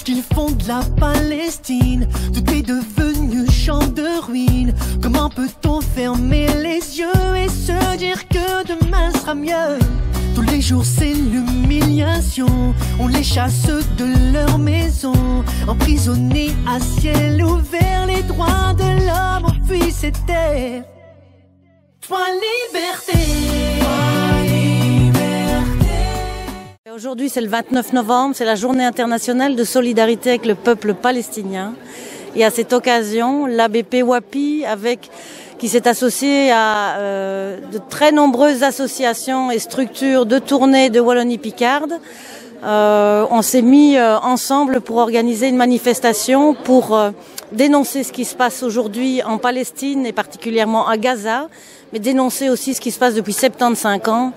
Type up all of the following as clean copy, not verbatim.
qu'ils font de la Palestine. Tout est devenu champ de ruines. Comment peut-on fermer les yeux et se dire que demain sera mieux? Tous les jours c'est l'humiliation. On les chasse de leur maison, emprisonnés à ciel ouvert. Les droits de l'homme enfuient ces terres. Toi liberté, toi liberté. Aujourd'hui c'est le 29 novembre, c'est la journée internationale de solidarité avec le peuple palestinien. Et à cette occasion, l'ABP WAPI, qui s'est associé à de très nombreuses associations et structures de Tournai de Wallonie-Picarde, on s'est mis ensemble pour organiser une manifestation pour dénoncer ce qui se passe aujourd'hui en Palestine et particulièrement à Gaza, mais dénoncer aussi ce qui se passe depuis 75 ans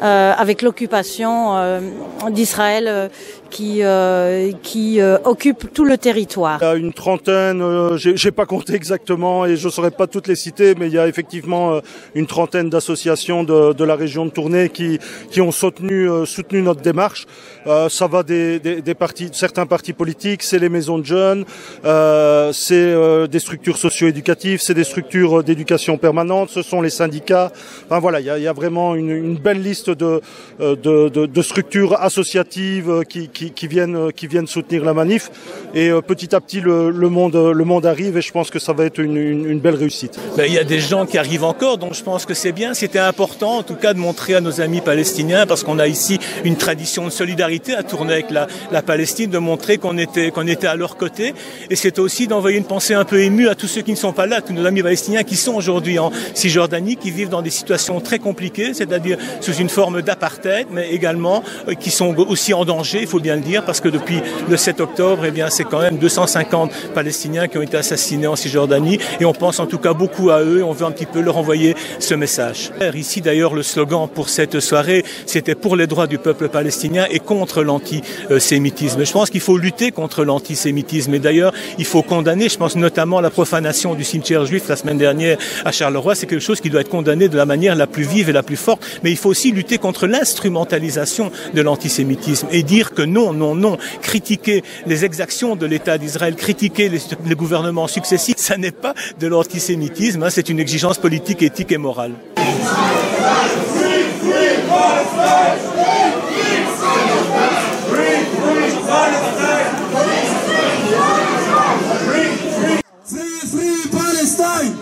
avec l'occupation d'Israël qui occupe tout le territoire. Il y a une trentaine, j'ai pas compté exactement et je saurais pas toutes les citer, mais il y a effectivement une trentaine d'associations de la région de Tournai qui ont soutenu notre démarche. Ça va certains partis politiques, c'est les maisons de jeunes, c'est des structures socio-éducatives, c'est des structures d'éducation permanente, ce sont les syndicats. Enfin voilà, il y a vraiment une belle liste de structures associatives qui viennent soutenir la manif. Et petit à petit, le monde arrive et je pense que ça va être une belle réussite. Il y a des gens qui arrivent encore, donc je pense que c'est bien. C'était important, en tout cas, de montrer à nos amis palestiniens, parce qu'on a ici une tradition de solidarité à tourner avec la Palestine, de montrer qu'on était à leur côté. Et c'est aussi d'envoyer une pensée un peu émue à tous ceux qui ne sont pas là, tous nos amis palestiniens qui sont aujourd'hui en Cisjordanie, qui vivent dans des situations très compliquées, c'est-à-dire sous une forme d'apartheid, mais également qui sont aussi en danger, il faut bien le dire, parce que depuis le 7 octobre, c'est quand même 250 Palestiniens qui ont été assassinés en Cisjordanie, et on pense en tout cas beaucoup à eux, et on veut un petit peu leur envoyer ce message. Ici d'ailleurs, le slogan pour cette soirée, c'était pour les droits du peuple palestinien et contre l'antisémitisme. Je pense qu'il faut lutter contre l'antisémitisme, et d'ailleurs, il faut condamner, je pense notamment à la profanation du cimetière juif la semaine dernière à Charleroi, c'est quelque chose qui doit être condamné de la manière la plus vive et la plus forte, mais il faut aussi lutter contre l'instrumentalisation de l'antisémitisme et dire que non, critiquer les exactions de l'État d'Israël, critiquer les gouvernements successifs, ça n'est pas de l'antisémitisme, c'est une exigence politique, éthique et morale. Free Palestine!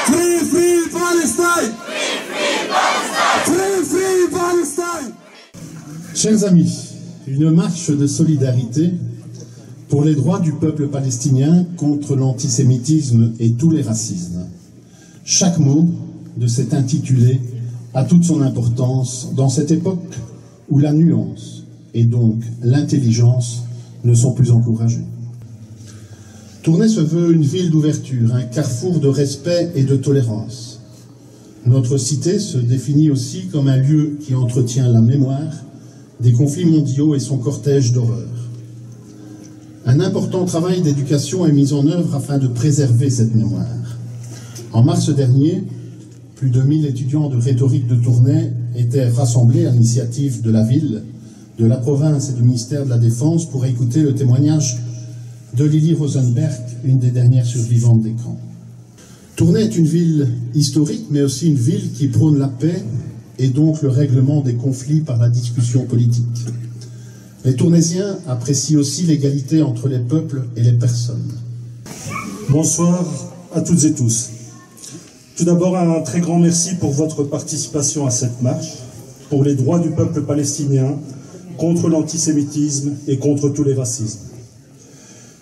Free Palestine! Free Palestine! Chers amis, une marche de solidarité pour les droits du peuple palestinien contre l'antisémitisme et tous les racismes. Chaque mot de cet intitulé a toute son importance dans cette époque où la nuance et donc l'intelligence ne sont plus encouragées. Tournai se veut une ville d'ouverture, un carrefour de respect et de tolérance. Notre cité se définit aussi comme un lieu qui entretient la mémoire des conflits mondiaux et son cortège d'horreur. Un important travail d'éducation est mis en œuvre afin de préserver cette mémoire. En mars dernier, plus de 1000 étudiants de rhétorique de Tournai étaient rassemblés à l'initiative de la ville, de la province et du ministère de la Défense pour écouter le témoignage de Lily Rosenberg, une des dernières survivantes des camps. Tournai est une ville historique, mais aussi une ville qui prône la paix et donc le règlement des conflits par la discussion politique. Les Tournaisiens apprécient aussi l'égalité entre les peuples et les personnes. Bonsoir à toutes et tous. Tout d'abord, un très grand merci pour votre participation à cette marche, pour les droits du peuple palestinien, contre l'antisémitisme et contre tous les racismes.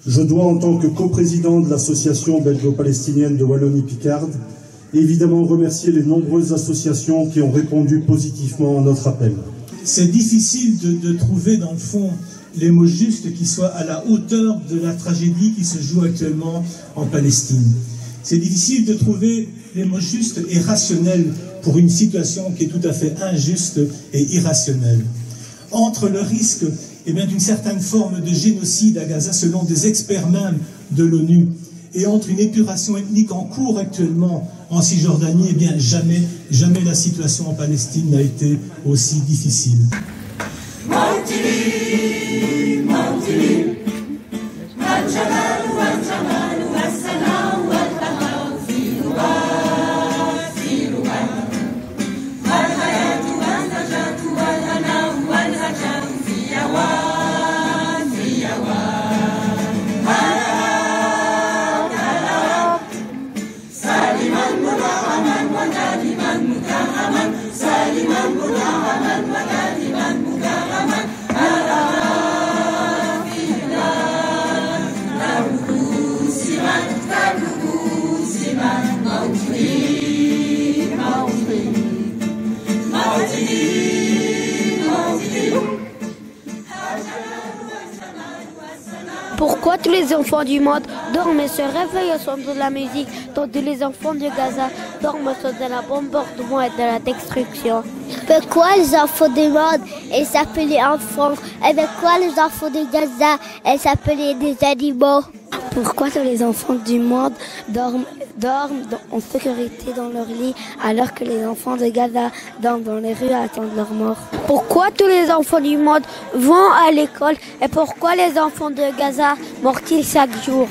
Je dois, en tant que coprésident de l'association belgo-palestinienne de Wallonie-Picarde, évidemment remercier les nombreuses associations qui ont répondu positivement à notre appel. C'est difficile de trouver dans le fond les mots justes qui soient à la hauteur de la tragédie qui se joue actuellement en Palestine. C'est difficile de trouver les mots justes et rationnels pour une situation qui est tout à fait injuste et irrationnelle. Entre le risque d'une certaine forme de génocide à Gaza, selon des experts même de l'ONU, et entre une épuration ethnique en cours actuellement en Cisjordanie, jamais la situation en Palestine n'a été aussi difficile. Pourquoi tous les enfants du monde dorment et se réveillent au son de la musique, tandis que les enfants de Gaza dorment au son de la bombardement et de la destruction? Pourquoi les enfants du monde s'appelaient enfants et pourquoi les enfants de Gaza s'appelaient des animaux? Pourquoi tous les enfants du monde dorment en sécurité dans leur lit alors que les enfants de Gaza dorment dans les rues à attendre leur mort? Pourquoi tous les enfants du monde vont à l'école et pourquoi les enfants de Gaza meurent-ils chaque jour?